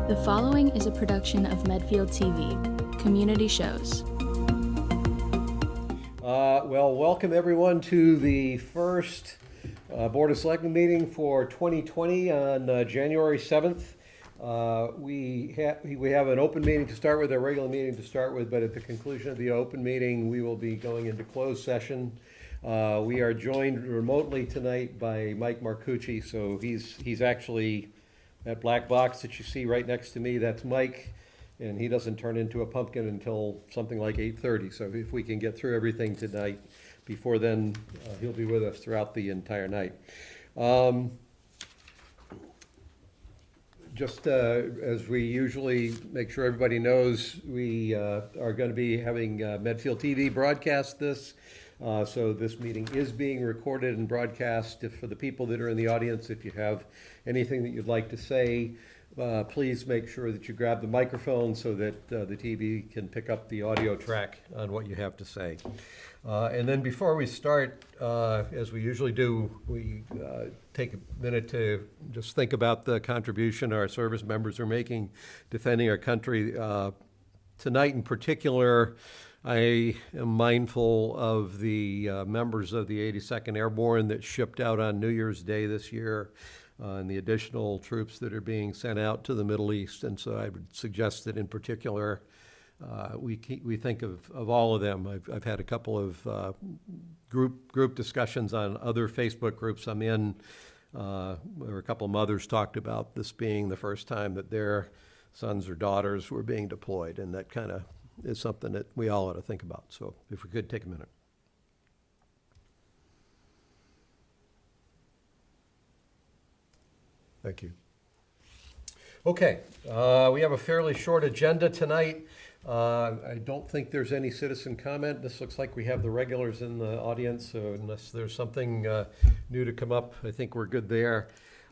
The following is a production of Medfield TV, community shows. Well, welcome everyone to the first Board of Selectmen meeting for 2020 on January 7th. We have an open meeting to start with, a regular meeting to start with, but at the conclusion of the open meeting, we will be going into closed session. We are joined remotely tonight by Mike Marcucci, so he's actually that black box that you see right next to me. That's Mike, and he doesn't turn into a pumpkin until something like 8:30. So if we can get through everything tonight, before then, he'll be with us throughout the entire night. Just as we usually make sure everybody knows, we are going to be having Medfield TV broadcast this. So this meeting is being recorded and broadcast. For the people that are in the audience, if you have anything that you'd like to say, please make sure that you grab the microphone so that the TV can pick up the audio track on what you have to say. And then before we start, as we usually do, we take a minute to just think about the contribution our service members are making defending our country. Tonight in particular, I am mindful of the members of the 82nd Airborne that shipped out on New Year's Day this year, and the additional troops that are being sent out to the Middle East. And so I would suggest that in particular, we think of all of them. I've had a couple of group discussions on other Facebook groups I'm in, where a couple of mothers talked about this being the first time that their sons or daughters were being deployed, and that kind of is something that we all ought to think about. So if we could take a minute. Thank you. Okay, we have a fairly short agenda tonight. I don't think there's any citizen comment. This looks like we have the regulars in the audience, so unless there's something new to come up, I think we're good there.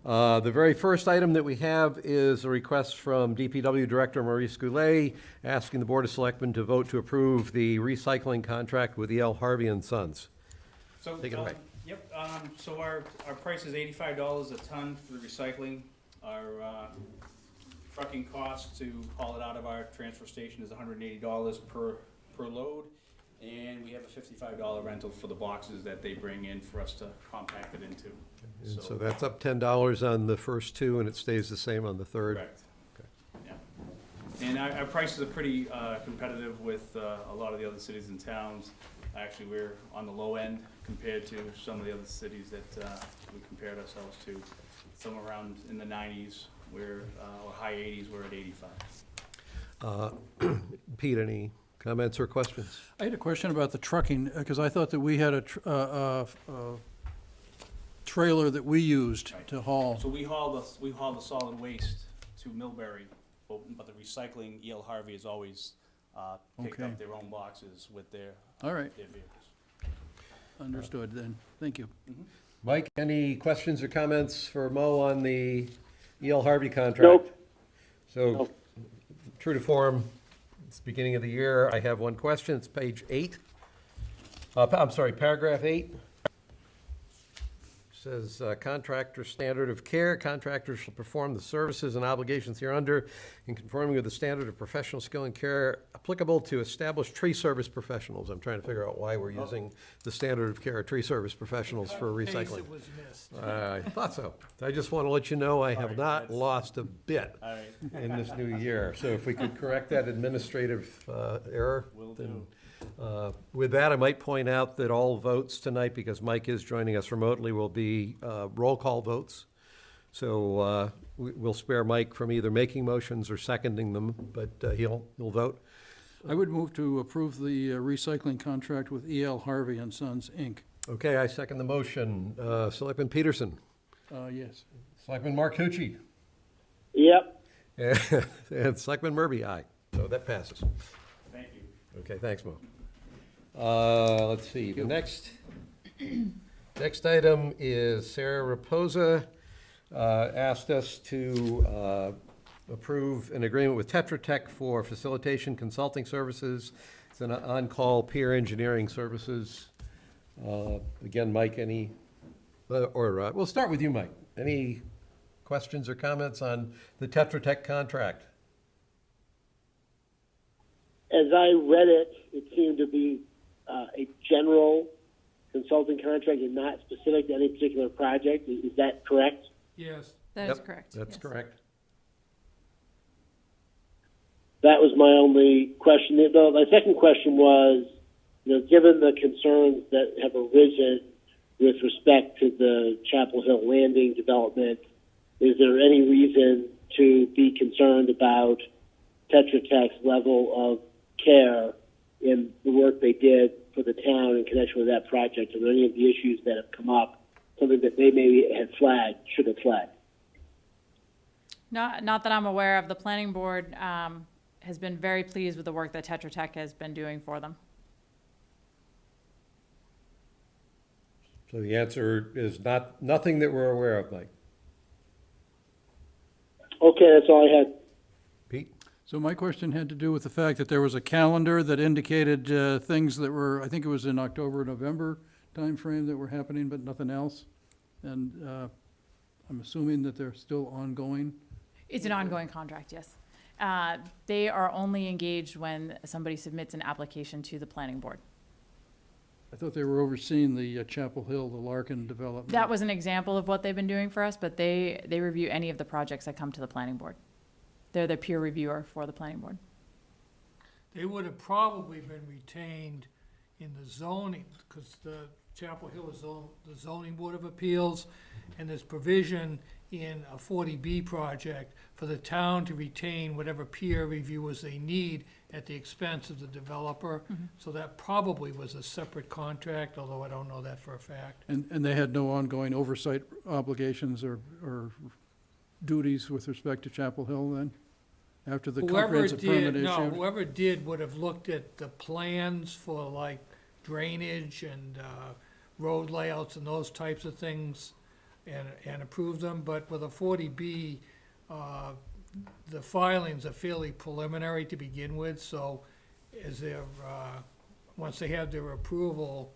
The very first item that we have is a request from DPW Director Maurice Goulet asking the Board of Selectmen to vote to approve the recycling contract with E.L. Harvey and Sons. So, take it away. Yep, so our price is $85 a ton for the recycling. Our trucking cost to haul it out of our transfer station is $180 per load. And we have a $55 rental for the boxes that they bring in for us to compact it into. And so that's up $10 on the first two, and it stays the same on the third? Correct. Okay. Yeah. And our prices are pretty competitive with a lot of the other cities and towns. Actually, we're on the low end compared to some of the other cities that we compared ourselves to. Some around in the 90s, or high 80s, we're at 85. Pete, any comments or questions? I had a question about the trucking, because I thought that we had a trailer that we used Right. to haul. So we haul the solid waste to Millbury, but the recycling, E.L. Harvey has always picked Okay. up their own boxes with their All right, vehicles. understood then. Thank you. Mike, any questions or comments for Mo on the E.L. Harvey contract? Nope. So, Nope. true to form, it's the beginning of the year. I have one question. It's page 8. Paragraph 8. Says, contractor standard of care. Contractors shall perform the services and obligations hereunder in conforming with the standard of professional skill and care applicable to established tree service professionals. I'm trying to figure out why we're using the standard of care of tree service professionals for recycling. I thought so. I just want to let you know I have not lost a bit All right, in this new year. So if we could correct that administrative error. will then, do. With that, I might point out that all votes tonight, because Mike is joining us remotely, will be roll call votes. So we'll spare Mike from either making motions or seconding them, but he'll vote. I would move to approve the recycling contract with E.L. Harvey and Sons, Inc. Okay, I second the motion. Selectman Peterson. Yes. Selectman Marcucci. Yep. And Selectman Murby, aye. So that passes. Thank you. Okay, thanks, Mo. Let's see, the next item is Sarah Raposa asked us to approve an agreement with Tetra Tech for facilitation consulting services. It's an on-call peer engineering services. Again, Mike, we'll start with you, Mike. Any questions or comments on the Tetra Tech contract? As I read it, it seemed to be a general consulting contract and not specific to any particular project. Is that correct? Yes. That is Yep, correct. That's yes. correct. That was my only question. My second question was, given the concerns that have arisen with respect to the Chapel Hill Landing development, is there any reason to be concerned about Tetra Tech's level of care in the work they did for the town in connection with that project? Are there any of the issues that have come up, something that they maybe had flagged, should have flagged? Not that I'm aware of. The planning board has been very pleased with the work that Tetra Tech has been doing for them. So the answer is nothing that we're aware of, Mike. Okay, that's all I had. Pete? So my question had to do with the fact that there was a calendar that indicated things that were, I think it was in October, November timeframe that were happening, but nothing else. And I'm assuming that they're still ongoing. It's an ongoing contract, yes. They are only engaged when somebody submits an application to the planning board. I thought they were overseeing the Chapel Hill, the Larkin development. That was an example of what they've been doing for us, but they review any of the projects that come to the planning board. They're the peer reviewer for the planning board. They would have probably been retained in the zoning, because the Chapel Hill is the zoning board of appeals, and there's provision in a 40B project for the town to retain whatever peer reviewers they need at the expense of the developer. So that probably was a separate contract, although I don't know that for a fact. And they had no ongoing oversight obligations or duties with respect to Chapel Hill then? After the comprehensive permit issued? Whoever did would have looked at the plans for like drainage and road layouts and those types of things and approved them. But with a 40B, the filings are fairly preliminary to begin with, so as they're, once they have their approval,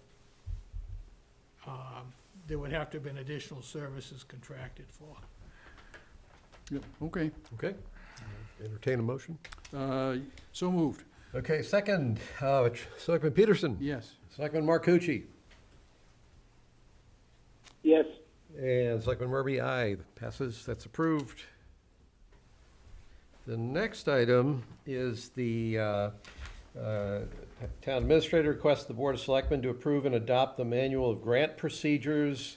there would have to have been additional services contracted for. Yep, okay. Okay. Entertain a motion. So moved. Okay, second, Selectman Peterson. Yes. Selectman Marcucci. Yes. And Selectman Murphy, aye. Passes, that's approved. The next item is the town administrator requests the Board of Selectmen to approve and adopt the manual of grant procedures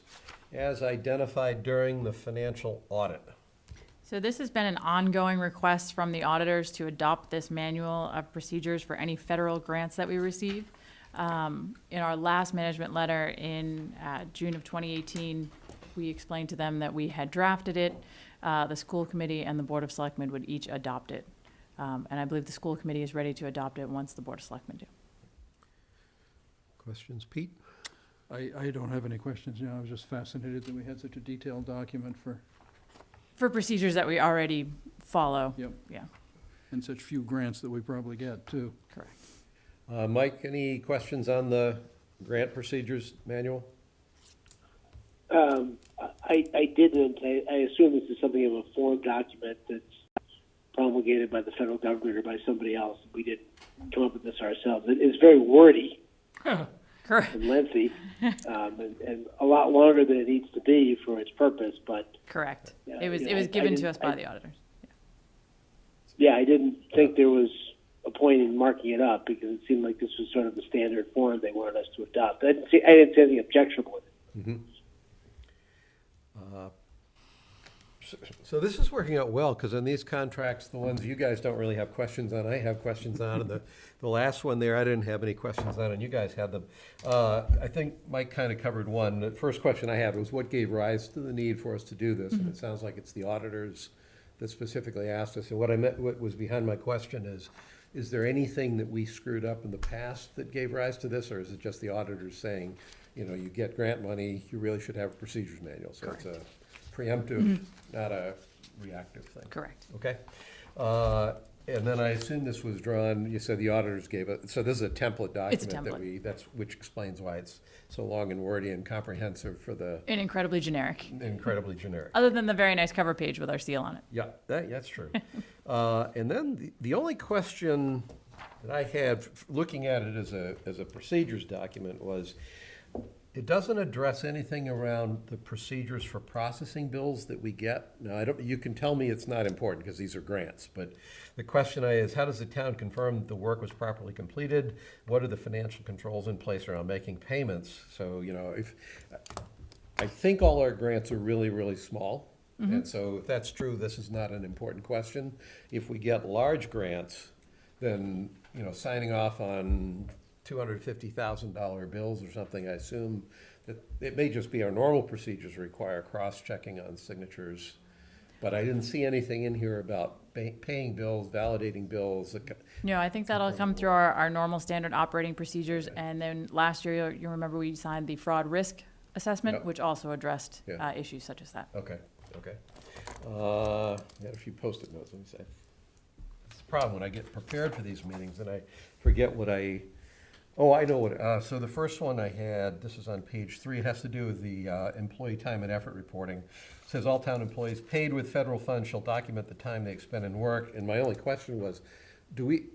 as identified during the financial audit. So this has been an ongoing request from the auditors to adopt this manual of procedures for any federal grants that we receive. In our last management letter in June of 2018, we explained to them that we had drafted it. The school committee and the Board of Selectmen would each adopt it. And I believe the school committee is ready to adopt it once the Board of Selectmen do. Questions, Pete? I don't have any questions. I was just fascinated that we had such a detailed document for procedures that we already follow. Yep. Yeah, and such few grants that we probably get, too. correct. Mike, any questions on the grant procedures manual? I didn't. I assume this is something of a form document that's promulgated by the federal government or by somebody else. We didn't come up with this ourselves. It's very wordy Correct. and lengthy, and a lot longer than it needs to be for its purpose. But Correct. Yeah, It was I given to didn't- us by the auditors. yeah, I didn't think there was a point in marking it up because it seemed like this was sort of the standard form they wanted us to adopt. I didn't see anything objectionable with it. Mm-hmm. So this is working out well, because on these contracts, the ones you guys don't really have questions on, I have questions on, and the last one there, I didn't have any questions on, and you guys had them. I think Mike kind of covered one. The first question I had was what gave rise to the need for us to do this? And it sounds like it's the auditors that specifically asked us. And what was behind my question is there anything that we screwed up in the past that gave rise to this, or is it just the auditors saying, you get grant money, you really should have a procedures manual? So it's a preemptive, not a reactive thing. Correct. Okay. And then I assume this was drawn, you said the auditors gave it, so this is a template It's a document that template. which explains why it's so long and wordy and comprehensive for the And incredibly generic, incredibly generic. other than the very nice cover page with our seal on it. Yeah, that's true. And then the only question that I had, looking at it as a procedures document, was it doesn't address anything around the procedures for processing bills that we get. Now, you can tell me it's not important because these are grants, but the question is, how does the town confirm the work was properly completed? What are the financial controls in place around making payments? So, I think all our grants are really, really small. And so if that's true, this is not an important question. If we get large grants, then, signing off on $250,000 bills or something, I assume that it may just be our normal procedures require cross-checking on signatures. But I didn't see anything in here about paying bills, validating bills. No, I think that'll come through our normal standard operating procedures. And then last year, you remember we signed the fraud risk assessment, Yep. which also addressed Yeah. issues such as that. Okay. I had a few Post-it notes, let me say. It's the problem, when I get prepared for these meetings and I forget what I know what, so the first one I had, this is on page 3, it has to do with the employee time and effort reporting. It says all town employees paid with federal funds shall document the time they expend in work, and my only question was, do we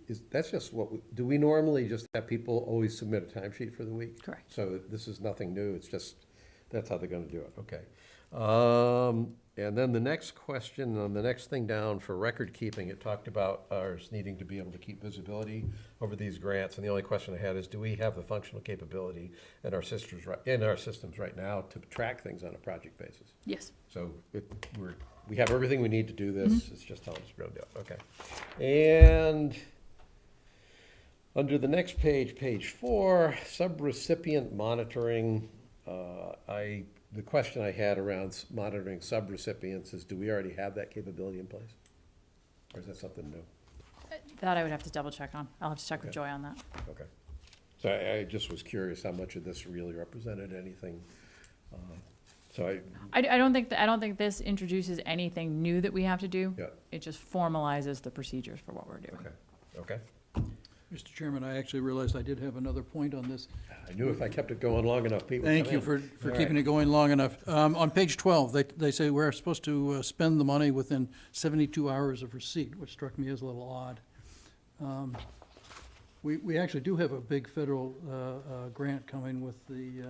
normally just have people always submit a timesheet for the week? Correct. So this is nothing new, it's just, that's how they're gonna do it, okay. And then the next question, on the next thing down for record keeping, it talked about ours needing to be able to keep visibility over these grants. And the only question I had is, do we have the functional capability in our systems right now to track things on a project basis? Yes. So we have everything we need to do this, it's just how we're gonna do it, okay. And under the next page, page 4, subrecipient monitoring, the question I had around monitoring subrecipients is, do we already have that capability in place? Or is that something new? That I would have to double check on. I'll have to check with Okay. Joy on that. Okay. So I just was curious how much of this really represented anything. I don't think this introduces anything new that we have to do. Yeah, It just formalizes the procedures for what we're doing. okay. Mr. Chairman, I actually realized I did have another point on this. I knew if I kept it going long enough, people would Thank come you in. for All keeping right. it going long enough. On page 12, they say we're supposed to spend the money within 72 hours of receipt, which struck me as a little odd. We actually do have a big federal grant coming with the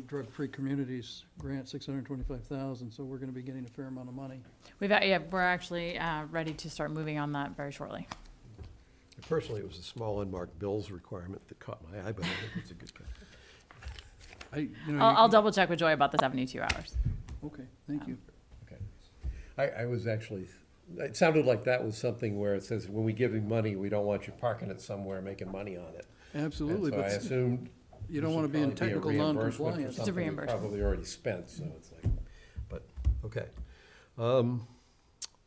Drug-Free Communities Grant, $625,000, so we're gonna be getting a fair amount of money. We're actually ready to start moving on that very shortly. Personally, it was the small unmarked bills requirement that caught my eye, but I think it's a good thing. I'll double check with Joy about the 72 hours. Okay, thank you. Okay. I was actually, it sounded like that was something where it says, when we give you money, we don't want you parking it somewhere making money on it. Absolutely, And so I but assumed you don't this wanna would be in probably a technical reimbursement for non-compliance. It's a something we reimbursement. Probably already spent, so it's like, but, okay.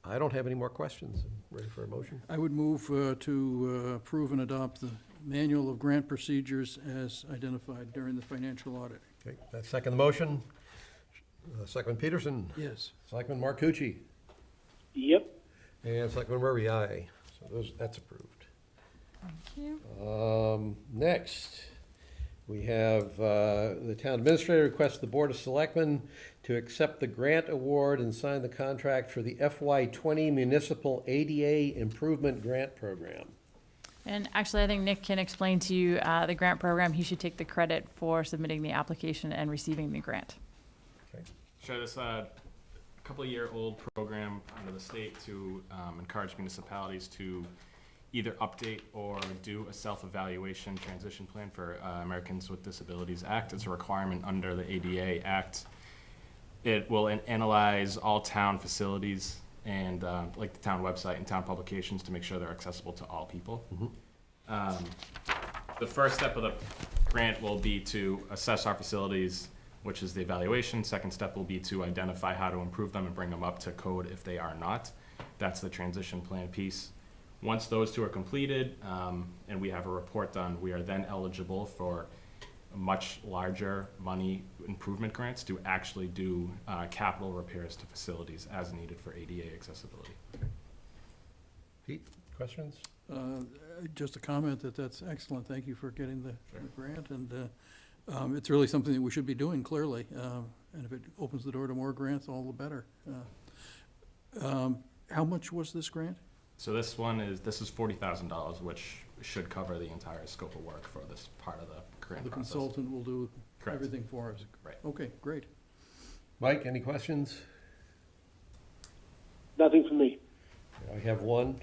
I don't have any more questions. Ready for a motion? I would move to approve and adopt the Manual of Grant Procedures as identified during the financial audit. Okay, that's second the motion. Selectman Peterson, Yes. Selectman Marcucci, Yep. and Selectman Murray, aye. So that's approved. Thank you. Next, we have the town administrator requests the Board of Selectmen to accept the grant award and sign the contract for the FY20 Municipal ADA Improvement Grant Program. And actually, I think Nick can explain to you the grant program. He should take the credit for submitting the application and receiving the grant. Sure, this couple-year-old program under the state to encourage municipalities to either update or do a self-evaluation transition plan for Americans with Disabilities Act. It's a requirement under the ADA Act. It will analyze all town facilities and like the town website and town publications to make sure they're accessible to all people. The first step of the grant will be to assess our facilities, which is the evaluation. Second step will be to identify how to improve them and bring them up to code if they are not. That's the transition plan piece. Once those two are completed and we have a report done, we are then eligible for much larger money improvement grants to actually do capital repairs to facilities as needed for ADA accessibility. Pete, questions? Just a comment that that's excellent. Thank you for getting the grant, and it's really something that we should be doing, clearly. And if it opens the door to more grants, all the better. How much was this grant? So this is $40,000, which should cover the entire scope of work for this part of the grant The process. consultant will do Correct. everything for us. Right. Okay, great. Mike, any questions? Nothing from me. I have one.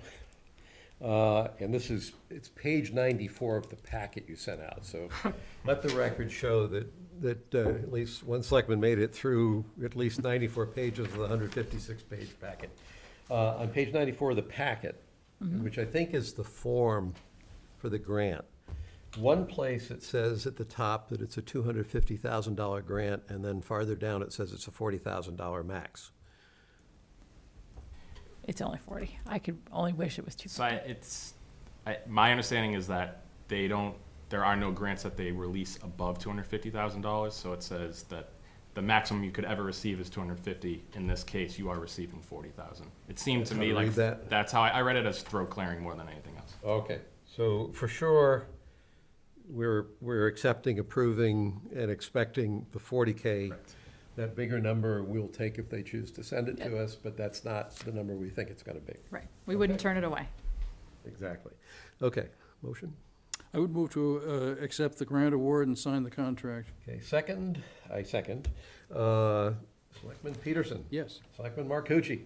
And it's page 94 of the packet you sent out, so let the record show that at least one selectman made it through at least 94 pages of the 156-page packet. On page 94 of the packet, which I think is the form for the grant, one place it says at the top that it's a $250,000 grant, and then farther down it says it's a $40,000 max. It's only 40. I could only wish it was 2. So my understanding is that there are no grants that they release above $250,000. So it says that the maximum you could ever receive is $250. In this case, you are receiving $40,000. It seemed to me like that's how I read it, as throat clearing more than anything else. Okay, so for sure, we're accepting, approving, and expecting the 40K. Correct. That bigger number we'll take if they choose to send it to us, but that's not the number we think it's gonna be. Right. We wouldn't turn it away. Exactly. Okay, motion? I would move to accept the grant award and sign the contract. Okay, second, I second. Selectman Peterson? Yes. Selectman Marcucci?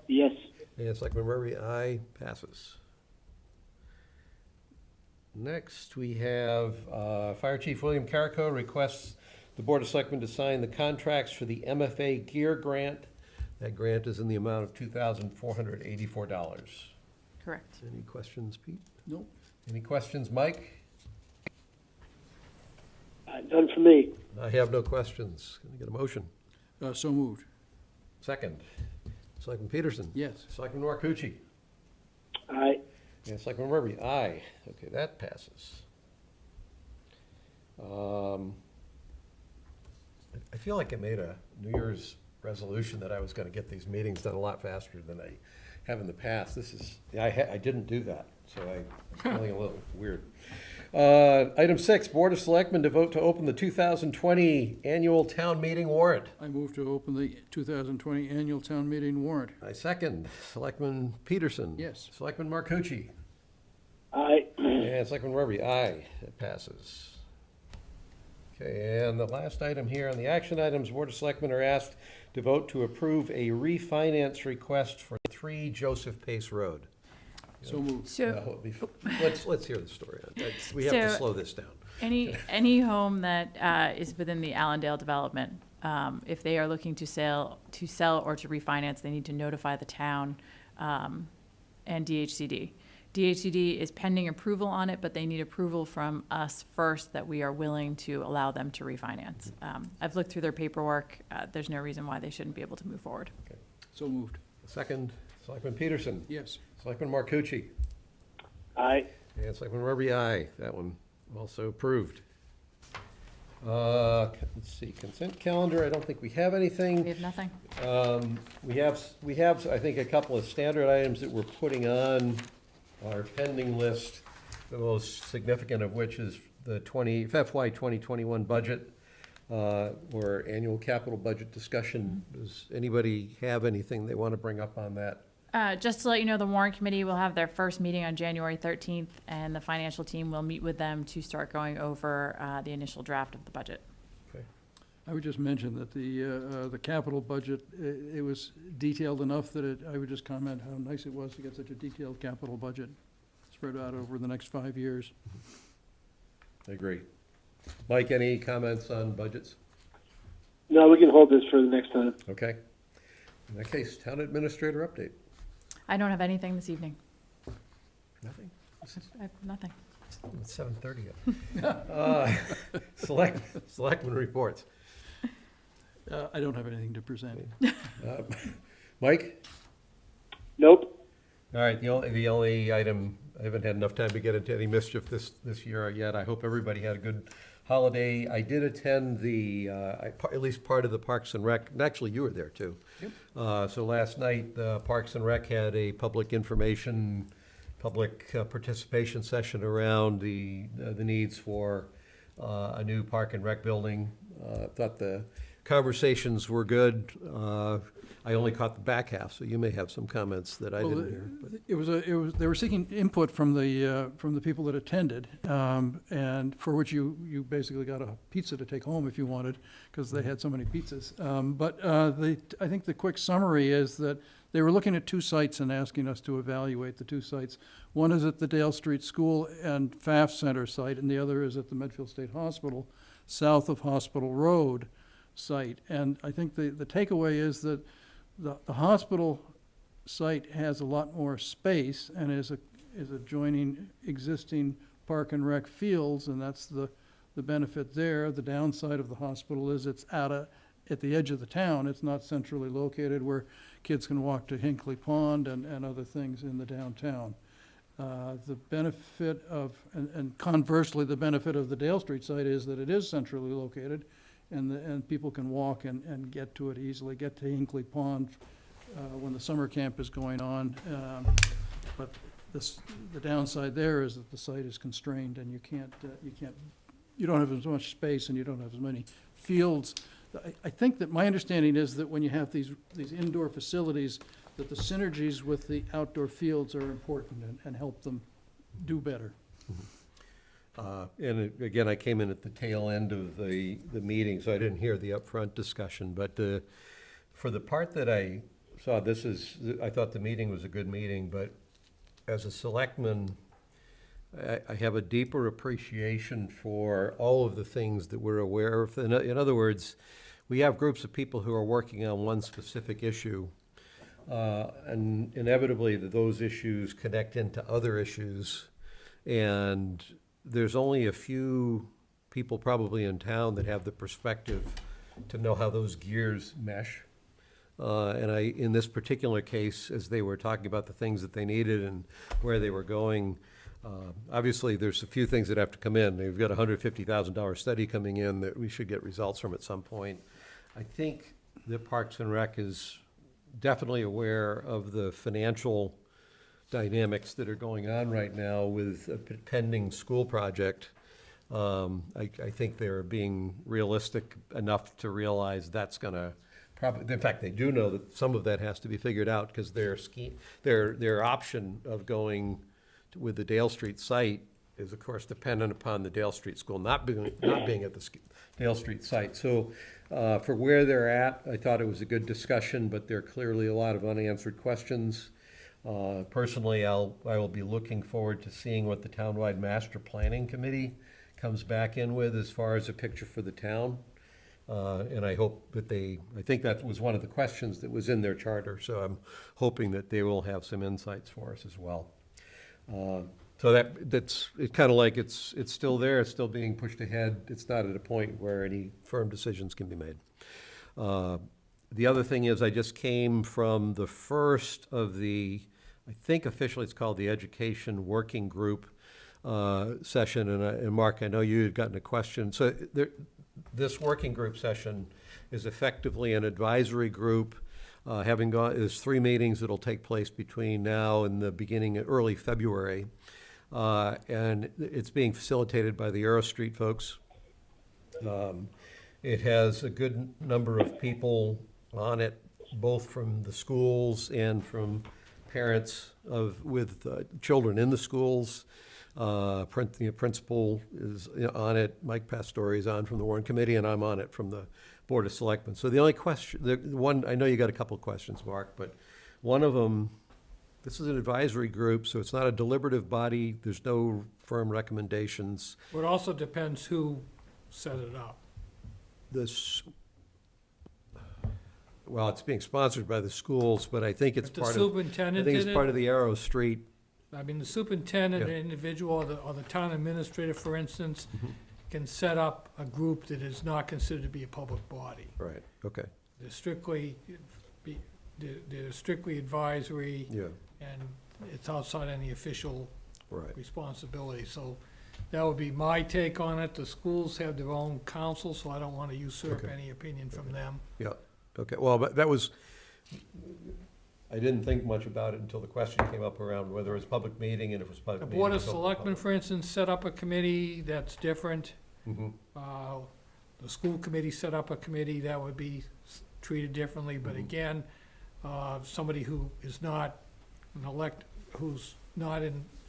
Yes. And Selectman Murray, aye, passes. Next, we have Fire Chief William Carrico requests the Board of Selectmen to sign the contracts for the MFA Gear Grant. That grant is in the amount of $2,484. Correct. Any questions, Pete? Nope. Any questions, Mike? None from me. I have no questions. Can I get a motion? So moved. Second. Selectman Peterson? Yes. Selectman Marcucci? Aye. And Selectman Murray, aye. Okay, that passes. I feel like I made a New Year's resolution that I was gonna get these meetings done a lot faster than I have in the past. I didn't do that, so I'm feeling a little weird. Item 6, Board of Selectmen to vote to open the 2020 annual town meeting warrant. I move to open the 2020 annual town meeting warrant. I second. Selectman Peterson? Yes. Selectman Marcucci? Aye. And Selectman Murray, aye. It passes. Okay, and the last item here on the action items, Board of Selectmen are asked to vote to approve a refinance request for 3 Joseph Pace Road. So moved. So Let's hear the story. We have to So- slow this down. any home that is within the Allendale development, if they are looking to sell or to refinance, they need to notify the town and DHCD. DHCD is pending approval on it, but they need approval from us first that we are willing to allow them to refinance. I've looked through their paperwork. There's no reason why they shouldn't be able to move forward. So moved. Second, Selectman Peterson. Yes. Selectman Marcucci. Aye. And Selectman Murray, aye. That one also approved. Let's see, consent calendar, I don't think we have anything. We have nothing. We have, I think, a couple of standard items that we're putting on our pending list, the most significant of which is the FY 2021 budget, or annual capital budget discussion. Does anybody have anything they want to bring up on that? Just to let you know, the warrant committee will have their first meeting on January 13th, and the financial team will meet with them to start going over the initial draft of the budget. I would just mention that the capital budget, it was detailed enough that I would just comment how nice it was to get such a detailed capital budget spread out over the next 5 years. I agree. Mike, any comments on budgets? No, we can hold this for the next time. Okay. In that case, town administrator update. I don't have anything this evening. Nothing? I have nothing. It's 7:30 yet. Selectmen reports. I don't have anything to present. Mike? Nope. All right, the only item, I haven't had enough time to get into any mischief this year yet. I hope everybody had a good holiday. I did attend at least part of the Parks and Rec, and actually you were there too. So last night, the Parks and Rec had a public participation session around the needs for a new Park and Rec building. Thought the conversations were good. I only caught the back half, so you may have some comments that I didn't hear. But They were seeking input from the people that attended, and for which you basically got a pizza to take home if you wanted, because they had so many pizzas. I think the quick summary is that they were looking at two sites and asking us to evaluate the two sites. One is at the Dale Street School and Pfaff Center site, and the other is at the Medfield State Hospital, south of Hospital Road site. And I think the takeaway is that the hospital site has a lot more space and is adjoining existing Park and Rec fields, and that's the benefit there. The downside of the hospital is it's at the edge of the town. It's not centrally located where kids can walk to Hinkley Pond and other things in the downtown. The benefit of, and conversely, the benefit of the Dale Street site is that it is centrally located, and people can walk and get to it easily, get to Hinkley Pond when the summer camp is going on. But the downside there is that the site is constrained, and you don't have as much space, and you don't have as many fields. I think that my understanding is that when you have these indoor facilities, that the synergies with the outdoor fields are important and help them do better. And again, I came in at the tail end of the meeting, so I didn't hear the upfront discussion. But for the part that I saw, I thought the meeting was a good meeting, but as a selectman, I have a deeper appreciation for all of the things that we're aware of. In other words, we have groups of people who are working on one specific issue, and inevitably those issues connect into other issues. And there's only a few people probably in town that have the perspective to know how those gears mesh. And in this particular case, as they were talking about the things that they needed and where they were going, obviously, there's a few things that have to come in. They've got a $150,000 study coming in that we should get results from at some point. I think that Parks and Rec is definitely aware of the financial dynamics that are going on right now with a pending school project. I think they're being realistic enough to realize that's going to probably, in fact, they do know that some of that has to be figured out, because their option of going with the Dale Street site is, of course, dependent upon the Dale Street School not being at the Dale Street site. So for where they're at, I thought it was a good discussion, but there are clearly a lot of unanswered questions. Personally, I will be looking forward to seeing what the Townwide Master Planning Committee comes back in with as far as a picture for the town. And I hope that I think that was one of the questions that was in their charter, so I'm hoping that they will have some insights for us as well. So that's kind of like it's still there, it's still being pushed ahead. It's not at a point where any firm decisions can be made. The other thing is, I just came from the first of I think officially it's called the Education Working Group session, and Mark, I know you had gotten a question. So this working group session is effectively an advisory group. There's 3 meetings that'll take place between now and the early February. And it's being facilitated by the Arrow Street folks. It has a good number of people on it, both from the schools and from parents with children in the schools. The principal is on it. Mike Pastore is on from the Warren Committee, and I'm on it from the Board of Selectmen. So the only question, I know you got a couple of questions, Mark, but one of them, this is an advisory group, so it's not a deliberative body. There's no firm recommendations. Well, it also depends who set it up. Well, it's being sponsored by the schools, but I think it's But the part superintendent did it? part of the Arrow Street. I mean, the superintendent, Yeah. an individual, or the town administrator, for instance, can set up a group that is not considered to be a public body. Right, okay, They're strictly advisory, yeah, and it's outside any official right. responsibility. So That would be my take on it. The schools have their own council, so I don't want to usurp Okay. any opinion from them. Yeah, okay, well, but that was, I didn't think much about it until the question came up around whether it was a public meeting and if it was a public The meeting. Board of it was open Selectmen, public. for instance, set up a committee that's different. Mhm. The school committee set up a committee that would be treated differently, but again, somebody who is not who's not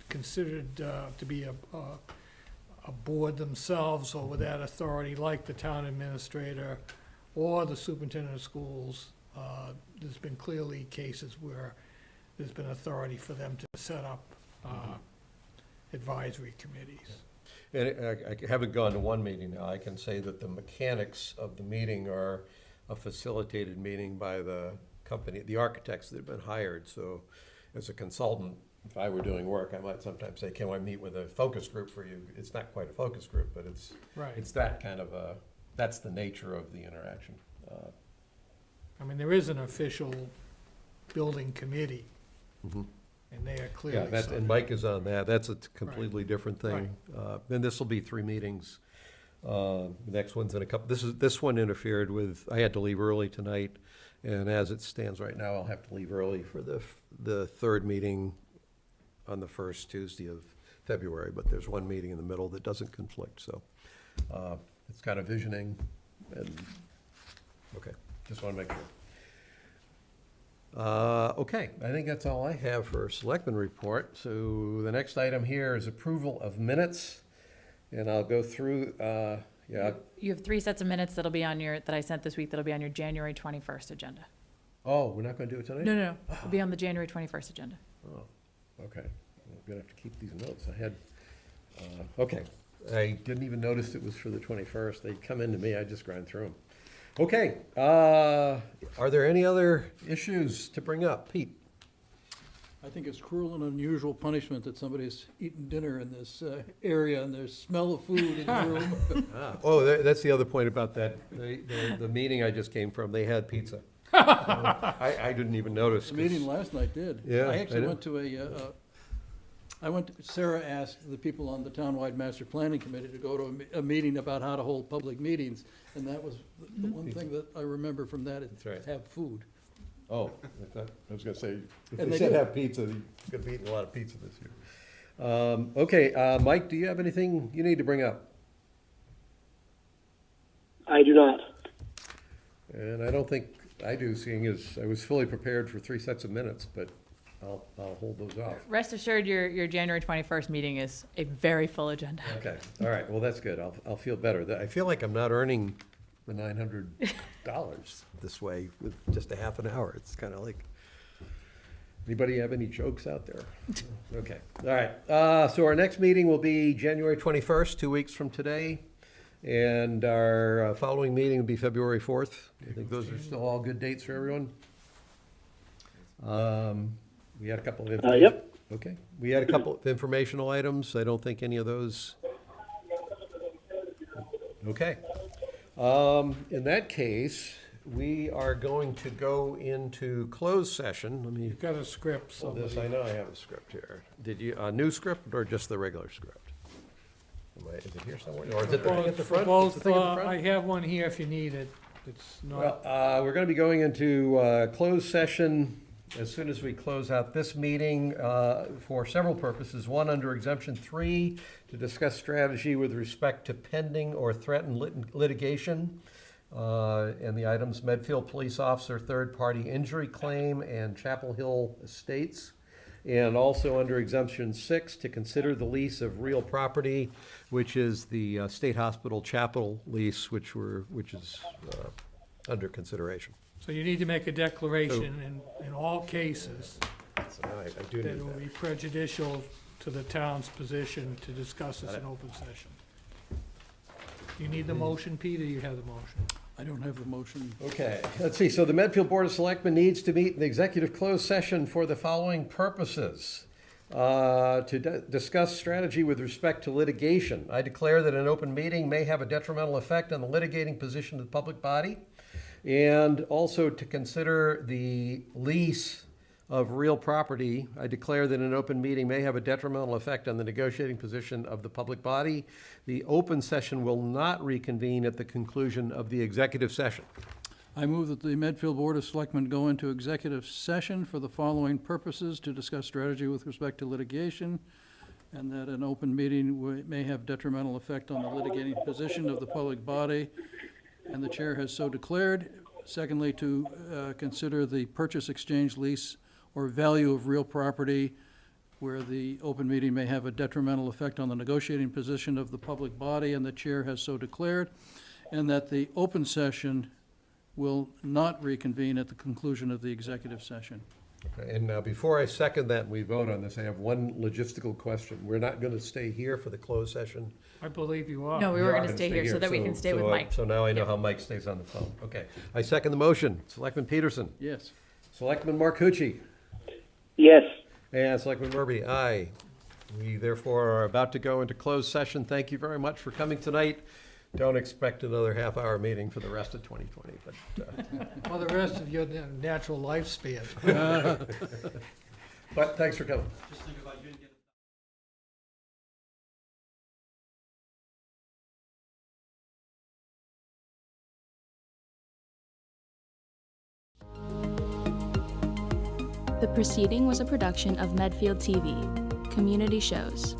considered to be a board themselves or with that authority, like the town administrator or the superintendent of schools, there's been clearly cases where there's been authority for them to set up advisory committees. And I haven't gone to one meeting now. I can say that the mechanics of the meeting are a facilitated meeting by the company, the architects that have been hired. So as a consultant, if I were doing work, I might sometimes say, can I meet with a focus group for you? It's not quite a focus group, but it's Right. that kind of that's the nature of the interaction. I mean, there is an official building committee, Mhm. and they are clearly. Yeah, and subject. Mike is on that. That's a completely different Right. thing. And this will be 3 meetings. The next one's in a couple, this one interfered with, I had to leave early tonight. And as it stands right now, I'll have to leave early for the third meeting on the first Tuesday of February. But there's one meeting in the middle that doesn't conflict, so it's kind of visioning and, okay, just want to make sure. Okay, I think that's all I have for Selectmen report. So the next item here is approval of minutes. And I'll go through, yeah, You have 3 sets of minutes that'll be on that I sent this week, that'll be on your January 21st agenda. oh, we're not going to do it tonight? No, it'll be on the January 21st agenda. Oh, okay. I'm gonna have to keep these notes. I had, okay. I didn't even notice it was for the 21st. They'd come into me, I just grind through them. Okay, are there any other issues to bring up? Pete? I think it's cruel and unusual punishment that somebody's eating dinner in this area and there's smell of food in the room. Oh, that's the other point about that. The meeting I just came from, they had pizza. I didn't even notice. The meeting last night did. Yeah, I I actually know. went to Sarah asked the people on the townwide master planning committee to go to a meeting about how to hold public meetings. And that was the one thing that I remember from that, is That's right. have food. Oh, I was gonna say, if And they they said do. have pizza, you could be eating a lot of pizza this year. Okay, Mike, do you have anything you need to bring up? I do not. And I don't think I do, seeing as I was fully prepared for 3 sets of minutes, but I'll hold those off. Rest assured, your January 21st meeting is a very full agenda. Okay, all right, well, that's good. I'll feel better. I feel like I'm not earning the $900 this way with just a half an hour. It's kind of like, anybody have any jokes out there? Okay, all right. So our next meeting will be January 21st, 2 weeks from today. And our following meeting will be February 4th. I think those are still all good dates for everyone. We had a couple of. Yep. Okay, we had a couple of informational items. I don't think any of those. Okay. In that case, we are going to go into closed session. Let me, You've got a script, oh, somebody. this, I know I have a script here. Did you, a new script or just the regular script? Is it here somewhere? Or is it the thing at the For front? Is both, the thing at the front? I have one here if you need it. It's not, Well, we're going to be going into closed session as soon as we close out this meeting for several purposes. One, under exemption 3, to discuss strategy with respect to pending or threatened litigation. And the items, Medfield Police Officer third-party injury claim and Chapel Hill Estates. And also under exemption 6, to consider the lease of real property, which is the State Hospital Chapel lease, which is under consideration. so you need to make a declaration in all cases So now I do that it need will that. be prejudicial to the town's position to discuss this in open session. You need the motion, Peter, you have the motion. I don't have the motion. Okay, let's see, so the Medfield Board of Selectmen needs to meet in the executive closed session for the following purposes. To discuss strategy with respect to litigation. I declare that an open meeting may have a detrimental effect on the litigating position of the public body. And also to consider the lease of real property, I declare that an open meeting may have a detrimental effect on the negotiating position of the public body. The open session will not reconvene at the conclusion of the executive session. I move that the Medfield Board of Selectmen go into executive session for the following purposes: to discuss strategy with respect to litigation, and that an open meeting may have detrimental effect on the litigating position of the public body, and the chair has so declared. Secondly, to consider the purchase, exchange, lease, or value of real property where the open meeting may have a detrimental effect on the negotiating position of the public body, and the chair has so declared, and that the open session will not reconvene at the conclusion of the executive session. Okay, and now, before I second that and we vote on this, I have one logistical question. We're not going to stay here for the closed session. I believe you are. No, we You were are gonna stay here so that we can stay with Mike. So now I know how Mike stays on the phone. Okay. I second the motion. Selectman Peterson. Yes. Selectman Marcucci. Yes. And Selectman Murphy, aye. We therefore are about to go into closed session. Thank you very much for coming tonight. Don't expect another half-hour meeting for the rest of 2020, but, For the rest of your natural lifespan. but thanks for coming. The proceeding was a production of Medfield TV, Community Shows.